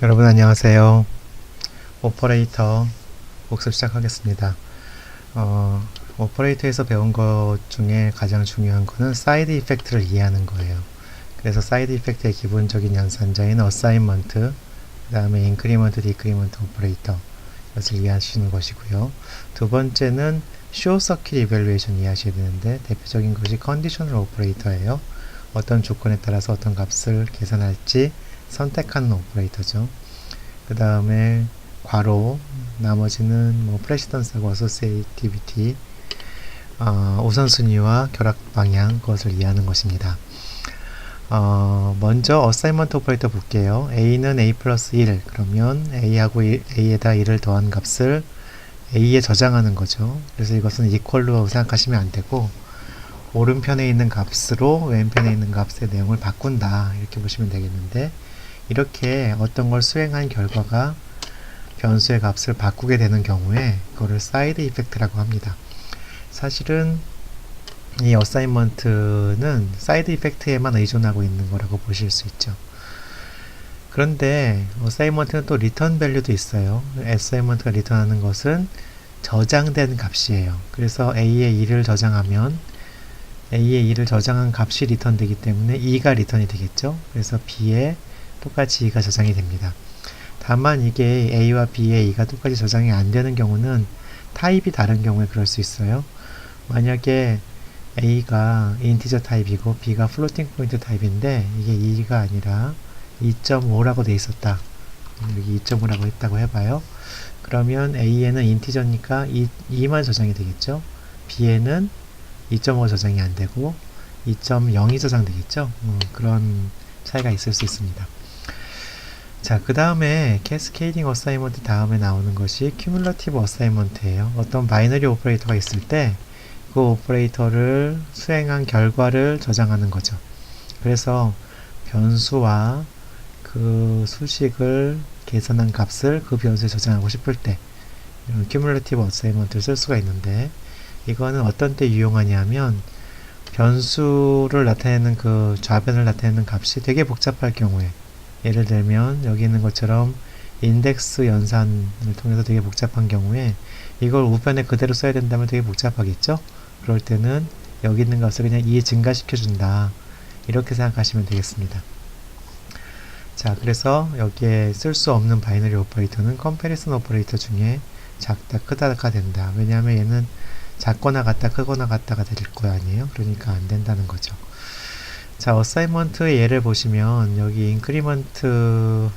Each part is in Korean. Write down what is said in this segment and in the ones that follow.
여러분 안녕하세요. 오퍼레이터 복습 시작하겠습니다. 오퍼레이터에서 배운 것 중에 가장 중요한 거는 사이드 이펙트를 이해하는 거예요. 그래서 사이드 이펙트의 기본적인 연산자인 어사인먼트, 그 다음에 인크리먼트, 디크리먼트 오퍼레이터 이것을 이해하시는 것이고요. 두 번째는 쇼 서킷 이밸루에이션 이해하셔야 되는데 대표적인 것이 컨디셔널 오퍼레이터예요. 어떤 조건에 따라서 어떤 값을 계산할지 선택하는 오퍼레이터죠. 그 다음에 괄호, 나머지는 뭐 프레시던스하고 어소시에이티비티, 우선순위와 결합 방향, 그것을 이해하는 것입니다. 먼저 어사인먼트 오퍼레이터 볼게요. a는 a 플러스 1, 그러면 a하고 a에다 1을 더한 값을 a에 저장하는 거죠. 그래서 이것은 이퀄로 생각하시면 안 되고 오른편에 있는 값으로 왼편에 있는 값의 내용을 바꾼다, 이렇게 보시면 되겠는데, 이렇게 어떤 걸 수행한 결과가 변수의 값을 바꾸게 되는 경우에 그거를 사이드 이펙트라고 합니다. 사실은 이 어사인먼트는 사이드 이펙트에만 의존하고 있는 거라고 보실 수 있죠. 그런데 어사인먼트는 또 리턴 밸류도 있어요. 어사인먼트가 리턴하는 것은 저장된 값이에요. 그래서 a에 2를 저장하면 a에 2를 저장한 값이 리턴되기 때문에 2가 리턴이 되겠죠. 그래서 b에 똑같이 2가 저장이 됩니다. 다만 이게 a와 b에 2가 똑같이 저장이 안 되는 경우는 타입이 다른 경우에 그럴 수 있어요. 만약에 a가 인티저 타입이고 b가 플로팅 포인트 타입인데 이게 2가 아니라 2.5라고 돼 있었다. 여기 2.5라고 했다고 해봐요. 그러면 a에는 인티저니까 2만 저장이 되겠죠. b에는 2.5 저장이 안 되고 2.0이 저장되겠죠. 그런 차이가 있을 수 있습니다. 자, 그 다음에 캐스케이딩 어사인먼트 다음에 나오는 것이 큐뮬러티브 어사인먼트예요. 어떤 바이너리 오퍼레이터가 있을 때 그 오퍼레이터를 수행한 결과를 저장하는 거죠. 그래서 변수와 그 수식을 계산한 값을 그 변수에 저장하고 싶을 때 이런 큐뮬러티브 어사인먼트를 쓸 수가 있는데, 이거는 어떤 때 유용하냐면 변수를 나타내는 그 좌변을 나타내는 값이 되게 복잡할 경우에, 예를 들면 여기 있는 것처럼 인덱스 연산을 통해서 되게 복잡한 경우에 이걸 우변에 그대로 써야 된다면 되게 복잡하겠죠. 그럴 때는 여기 있는 값을 그냥 2에 증가시켜 준다, 이렇게 생각하시면 되겠습니다. 자, 그래서 여기에 쓸 수 없는 바이너리 오퍼레이터는 컴패리슨 오퍼레이터 중에 작다 크다가 된다. 왜냐하면 얘는 작거나 같다 크거나 같다가 될 거 아니에요. 그러니까 안 된다는 거죠. 자, 어사인먼트의 예를 보시면 여기 인크리먼트가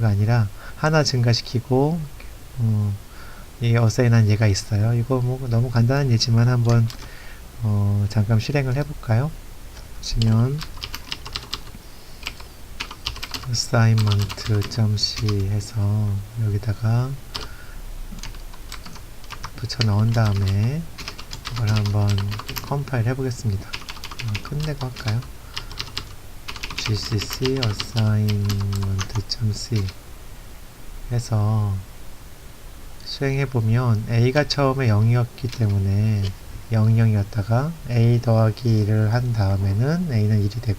아니라 하나 증가시키고 이 어사인한 예가 있어요. 이거 뭐 너무 간단한 예지만 한번 잠깐 실행을 해볼까요? 보시면 assignment.c 해서 여기다가 붙여 넣은 다음에 이걸 한번 컴파일 해보겠습니다. 끝내고 할까요? gcc assignment.c 해서 수행해보면 a가 처음에 0이었기 때문에 00이었다가 a 더하기 1을 한 다음에는 a는 1이 되고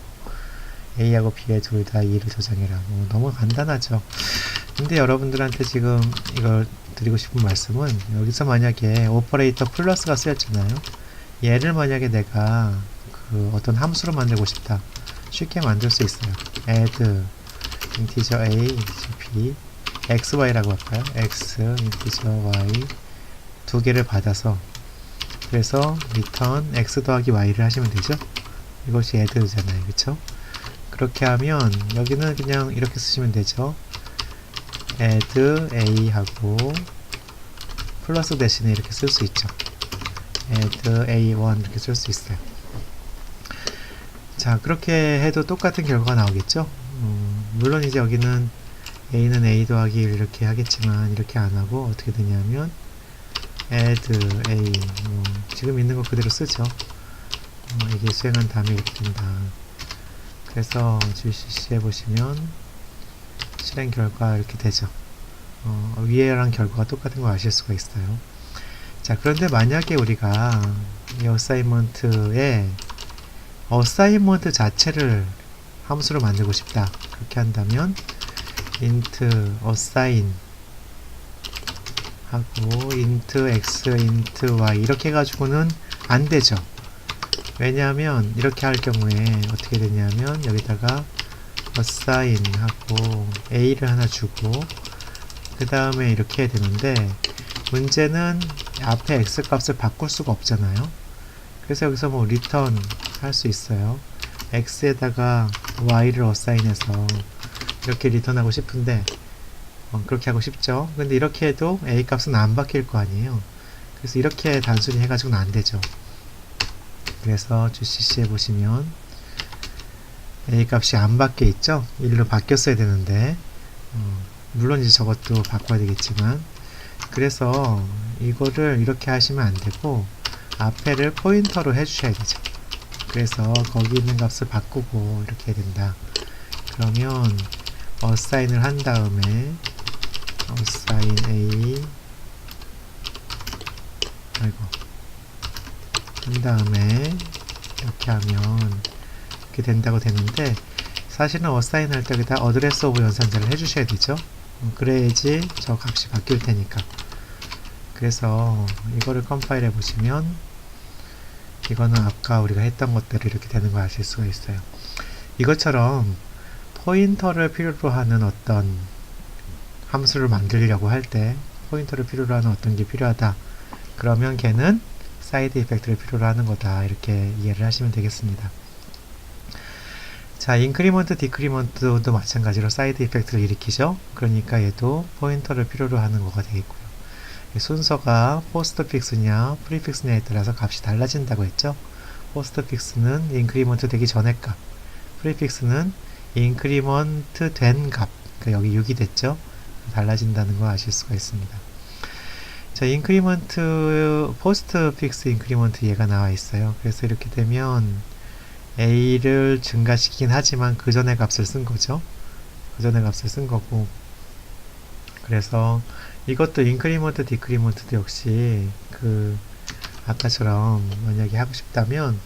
a하고 b에 둘 다 2를 저장해라. 너무 간단하죠. 근데 여러분들한테 지금 이걸 드리고 싶은 말씀은, 여기서 만약에 오퍼레이터 플러스가 쓰였잖아요. 얘를 만약에 내가 그 어떤 함수로 만들고 싶다, 쉽게 만들 수 있어요. add integer a, integer b, xy라고 할까요? x, integer y 두 개를 받아서, 그래서 return x 더하기 y를 하시면 되죠. 이것이 add잖아요. 그쵸? 그렇게 하면 여기는 그냥 이렇게 쓰시면 되죠. add a 하고 플러스 대신에 이렇게 쓸 수 있죠. add a1 이렇게 쓸 수 있어요. 자, 그렇게 해도 똑같은 결과가 나오겠죠. 물론 이제 여기는 a는 a 더하기 1 이렇게 하겠지만 이렇게 안 하고 어떻게 되냐면 add a, 지금 있는 거 그대로 쓰죠. 이게 수행한 다음에 이렇게 된다. 그래서 GCC 해보시면 실행 결과 이렇게 되죠. 위에랑 결과가 똑같은 거 아실 수가 있어요. 자, 그런데 만약에 우리가 이 어사인먼트에 어사인먼트 자체를 함수로 만들고 싶다, 그렇게 한다면 int assign 하고 int x, int y 이렇게 해가지고는 안 되죠. 왜냐하면 이렇게 할 경우에 어떻게 되냐면 여기다가 assign 하고 a를 하나 주고 그 다음에 이렇게 해야 되는데 문제는 앞에 x 값을 바꿀 수가 없잖아요. 그래서 여기서 뭐 return 할 수 있어요. x에다가 y를 assign해서 이렇게 리턴하고 싶은데 그렇게 하고 싶죠. 근데 이렇게 해도 a 값은 안 바뀔 거 아니에요. 그래서 이렇게 단순히 해가지고는 안 되죠. 그래서 GCC에 보시면 a 값이 안 바뀌어 있죠. 1로 바뀌었어야 되는데 물론 이제 저것도 바꿔야 되겠지만 그래서 이거를 이렇게 하시면 안 되고 앞에를 포인터로 해주셔야 되죠. 그래서 거기 있는 값을 바꾸고 이렇게 해야 된다. 그러면 assign을 한 다음에 assign a 한 다음에 이렇게 하면 이렇게 된다고 되는데 사실은 assign 할 때 여기다 address of 연산자를 해주셔야 되죠. 그래야지 저 값이 바뀔 테니까. 그래서 이거를 컴파일 해보시면 이거는 아까 우리가 했던 것대로 이렇게 되는 거 아실 수가 있어요. 이것처럼 포인터를 필요로 하는 어떤 함수를 만들려고 할 때 포인터를 필요로 하는 어떤 게 필요하다. 그러면 걔는 사이드 이펙트를 필요로 하는 거다. 이렇게 이해를 하시면 되겠습니다. 자, 인크리먼트, 디크리먼트도 마찬가지로 사이드 이펙트를 일으키죠. 그러니까 얘도 포인터를 필요로 하는 거가 되겠고요. 순서가 포스트픽스냐 프리픽스냐에 따라서 값이 달라진다고 했죠. 포스트픽스는 인크리먼트 되기 전의 값, 프리픽스는 인크리먼트 된 값, 그러니까 여기 6이 됐죠. 달라진다는 거 아실 수가 있습니다. 자, 인크리먼트, 포스트픽스 인크리먼트 얘가 나와 있어요. 그래서 이렇게 되면 a를 증가시키긴 하지만 그 전의 값을 쓴 거죠. 그 전의 값을 쓴 거고 그래서 이것도 인크리먼트, 디크리먼트도 역시 그 아까처럼 만약에 하고 싶다면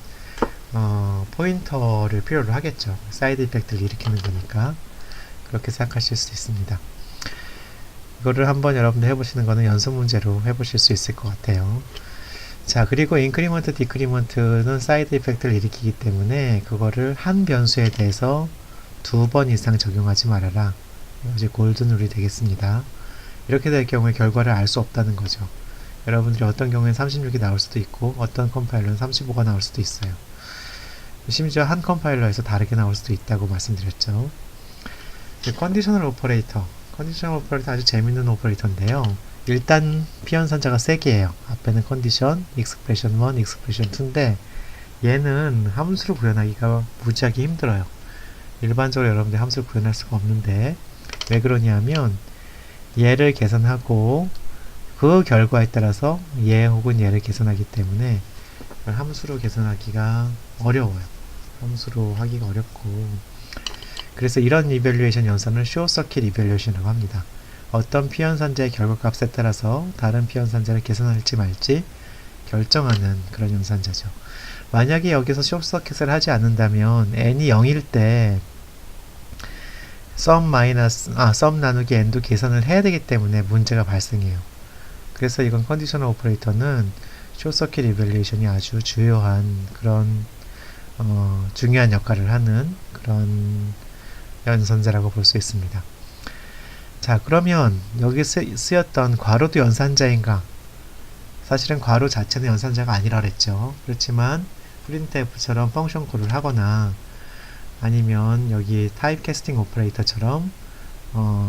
포인터를 필요로 하겠죠. 사이드 이펙트를 일으키는 거니까 그렇게 생각하실 수 있습니다. 이거를 한번 여러분들 해보시는 거는 연습 문제로 해보실 수 있을 것 같아요. 자, 그리고 인크리먼트, 디크리먼트는 사이드 이펙트를 일으키기 때문에 그거를 한 변수에 대해서 2번 이상 적용하지 말아라. 이제 골든 룰이 되겠습니다. 이렇게 될 경우에 결과를 알 수 없다는 거죠. 여러분들이 어떤 경우엔 36이 나올 수도 있고 어떤 컴파일러는 35가 나올 수도 있어요. 심지어 한 컴파일러에서 다르게 나올 수도 있다고 말씀드렸죠. 컨디셔널 오퍼레이터. 컨디셔널 오퍼레이터 아주 재밌는 오퍼레이터인데요. 일단 피연산자가 3개예요. 앞에는 컨디션, 익스프레션 1, 익스프레션 2인데 얘는 함수를 구현하기가 무지하게 힘들어요. 일반적으로 여러분들 함수를 구현할 수가 없는데 왜 그러냐면 얘를 계산하고 그 결과에 따라서 얘 혹은 얘를 계산하기 때문에 함수로 계산하기가 어려워요. 함수로 하기가 어렵고 그래서 이런 이밸류에이션 연산을 쇼서킷 이밸류에이션이라고 합니다. 어떤 피연산자의 결과값에 따라서 다른 피연산자를 계산할지 말지 결정하는 그런 연산자죠. 만약에 여기서 쇼서킷을 하지 않는다면 n이 0일 때 썸 나누기 n도 계산을 해야 되기 때문에 문제가 발생해요. 그래서 이건 컨디셔널 오퍼레이터는 쇼서킷 이밸류에이션이 아주 주요한 그런 중요한 역할을 하는 그런 연산자라고 볼 수 있습니다. 자, 그러면 여기 쓰였던 괄호도 연산자인가? 사실은 괄호 자체는 연산자가 아니라 그랬죠. 그렇지만 printf처럼 펑션 콜을 하거나 아니면 여기 타입캐스팅 오퍼레이터처럼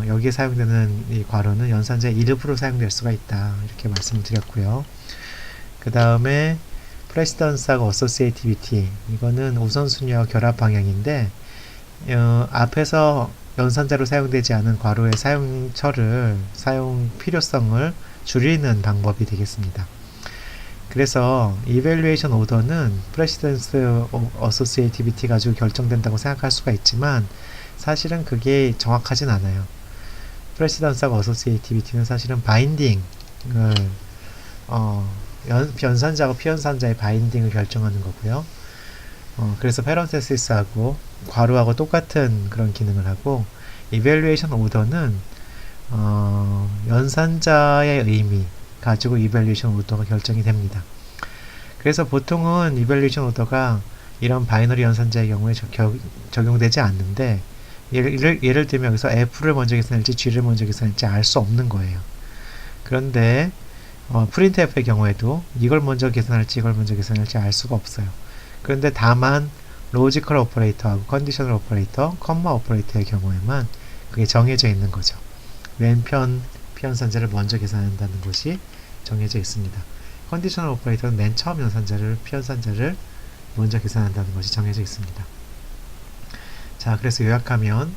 여기에 사용되는 이 괄호는 연산자의 일부로 사용될 수가 있다. 이렇게 말씀을 드렸고요. 그 다음에 프레시던스하고 어소시에이티비티 이거는 우선순위와 결합 방향인데 앞에서 연산자로 사용되지 않은 괄호의 사용 필요성을 줄이는 방법이 되겠습니다. 그래서 evaluation order는 precedence associativity 가지고 결정된다고 생각할 수가 있지만 사실은 그게 정확하진 않아요. precedence하고 associativity는 사실은 바인딩을 연산자하고 피연산자의 바인딩을 결정하는 거고요. 그래서 parenthesis하고 괄호하고 똑같은 그런 기능을 하고 이밸류에이션 오더는 연산자의 의미 가지고 이밸류에이션 오더가 결정이 됩니다. 그래서 보통은 이밸류에이션 오더가 이런 바이너리 연산자의 경우에 적용되지 않는데, 예를 들면 여기서 F를 먼저 계산할지 G를 먼저 계산할지 알 수 없는 거예요. 그런데 프린트F의 경우에도 이걸 먼저 계산할지 이걸 먼저 계산할지 알 수가 없어요. 그런데 다만 로지컬 오퍼레이터하고 컨디셔널 오퍼레이터, 컴마 오퍼레이터의 경우에만 그게 정해져 있는 거죠. 왼편 피연산자를 먼저 계산한다는 것이 정해져 있습니다. 컨디셔널 오퍼레이터는 맨 처음 피연산자를 먼저 계산한다는 것이 정해져 있습니다. 자, 그래서 요약하면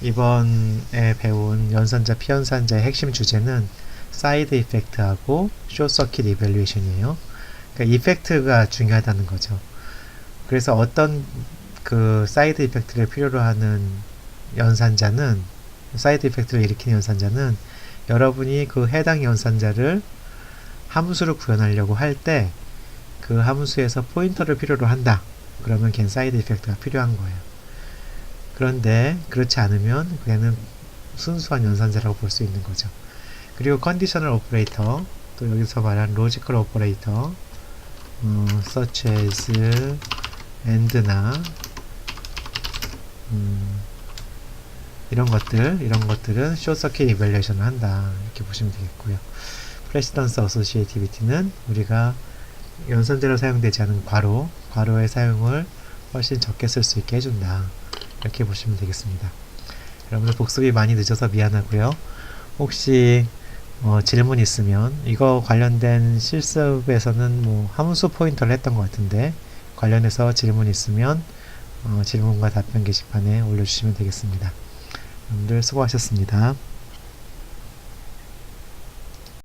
이번에 배운 연산자, 피연산자의 핵심 주제는 사이드 이펙트하고 숏 서킷 이밸류에이션이에요. 그러니까 이펙트가 중요하다는 거죠. 그래서 어떤 그 사이드 이펙트를 필요로 하는 연산자는, 사이드 이펙트를 일으키는 연산자는 여러분이 그 해당 연산자를 함수로 구현하려고 할 때 그 함수에서 포인터를 필요로 한다. 그러면 걔는 사이드 이펙트가 필요한 거예요. 그런데 그렇지 않으면 걔는 순수한 연산자라고 볼 수 있는 거죠. 그리고 컨디셔널 오퍼레이터, 또 여기서 말한 로지컬 오퍼레이터, such as and나 이런 것들은 숏서킷 이밸류에이션을 한다, 이렇게 보시면 되겠고요. 프레시던스 어소시에이티비티는 우리가 연산자로 사용되지 않은 괄호의 사용을 훨씬 적게 쓸 수 있게 해준다, 이렇게 보시면 되겠습니다. 여러분들 복습이 많이 늦어서 미안하고요. 혹시 질문 있으면, 이거 관련된 실습에서는 뭐 함수 포인터를 했던 것 같은데 관련해서 질문 있으면 질문과 답변 게시판에 올려주시면 되겠습니다. 여러분들 수고하셨습니다.